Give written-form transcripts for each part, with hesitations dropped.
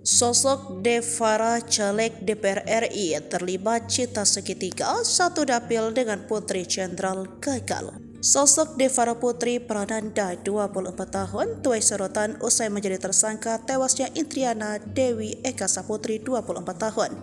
Sosok Devara caleg DPR RI terlibat cinta segitiga satu dapil dengan Putri Jenderal gagal. Sosok Devara Putri Prananda 24 tahun tuai sorotan usai menjadi tersangka tewasnya Indriana Dewi Eka Saputri 24 tahun.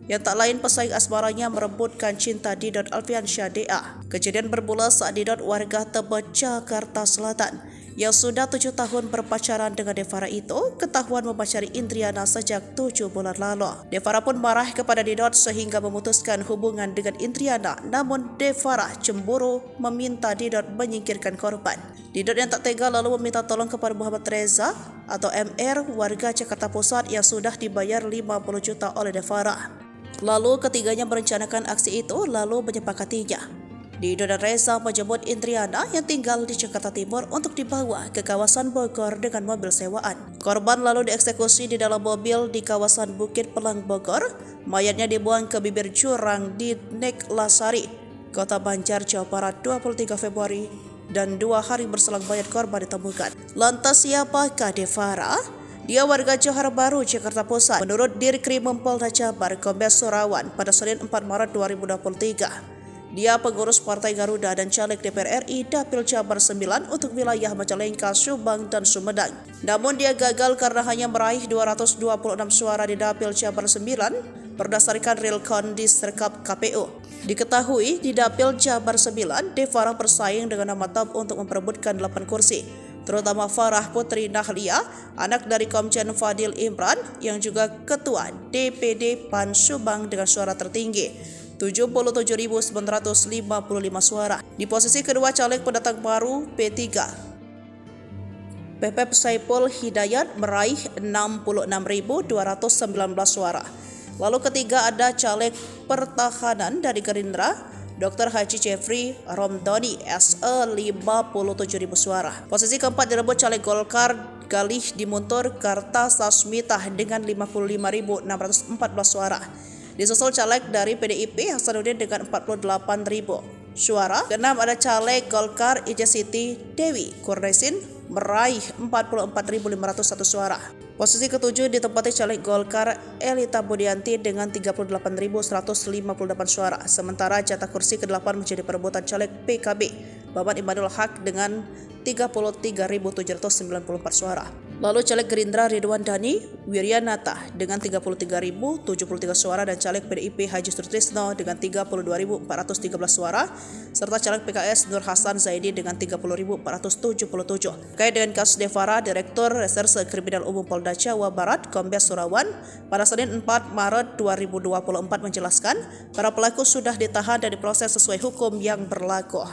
Yang tak lain pesaing asmaranya merebutkan cinta Didot Alfiansyah DA. Kejadian bermula saat Didot warga Tebet, Jakarta Selatan yang sudah 7 tahun berpacaran dengan Devara itu ketahuan memacari Indriana sejak 7 bulan lalu. Devara pun marah kepada Didot sehingga memutuskan hubungan dengan Indriana, namun Devara cemburu meminta Didot menyingkirkan korban. Didot yang tak tega lalu meminta tolong kepada Muhammad Reza atau MR warga Jakarta Pusat yang sudah dibayar 50 juta oleh Devara. Lalu ketiganya merencanakan aksi itu lalu menyepakatinya. Didot dan Reza menjemput Indriana yang tinggal di Jakarta Timur untuk dibawa ke kawasan Bogor dengan mobil sewaan. Korban lalu dieksekusi di dalam mobil di kawasan Bukit Pelang Bogor. Mayatnya dibuang ke bibir jurang di Neklasari, Kota Banjar, Jawa Barat 23 Februari dan 2 hari berselang mayat korban ditemukan. Lantas siapakah Devara? Dia warga Johar Baru, Jakarta Pusat. Menurut Dirkrim Polda Jabar Kombes Surawan pada Senin 4 Maret 2023. Dia pengurus Partai Garuda dan caleg DPR RI Dapil Jabar 9 untuk wilayah Majalengka, Subang, dan Sumedang. Namun dia gagal karena hanya meraih 226 suara di Dapil Jabar 9 berdasarkan real count di Serkap KPU. Diketahui di Dapil Jabar 9, Devara bersaing dengan nama top untuk memperebutkan 8 kursi, terutama Farah Putri Nahlia, anak dari Komjen Fadil Imran yang juga Ketua DPD PAN Subang dengan suara tertinggi 77.955 suara. Di posisi kedua caleg pendatang baru P3 Pepep Saipul Hidayat meraih 66.219 suara. Lalu ketiga ada caleg pertahanan dari Gerindra Dr. Haji Jeffrey Romdoni SE 57.000 suara. Posisi keempat direbut caleg Golkar Galih Dimuntur Kartasasmita dengan 55.614 suara. Disusul caleg dari PDIP Hasanuddin dengan 48.000 suara. Keenam ada caleg Golkar Ija Siti Dewi Kurnesin meraih 44.501 suara. Posisi ketujuh ditempati caleg Golkar Elita Budianti dengan 38.158 suara. Sementara jatah kursi ke-8 menjadi perebutan caleg PKB Baban Imanul Haq dengan 33.794 suara. Lalu caleg Gerindra Ridwan Dhani Wiryanata dengan 33.073 suara dan caleg PDIP Haji Sutrisno dengan 32.413 suara serta caleg PKS Nur Hasan Zaidi dengan 30.477. Terkait dengan kasus Devara, Direktur Reserse Kriminal Umum Polda Jawa Barat Kombes Surawan pada Senin 4 Maret 2024 menjelaskan para pelaku sudah ditahan dan diproses sesuai hukum yang berlaku.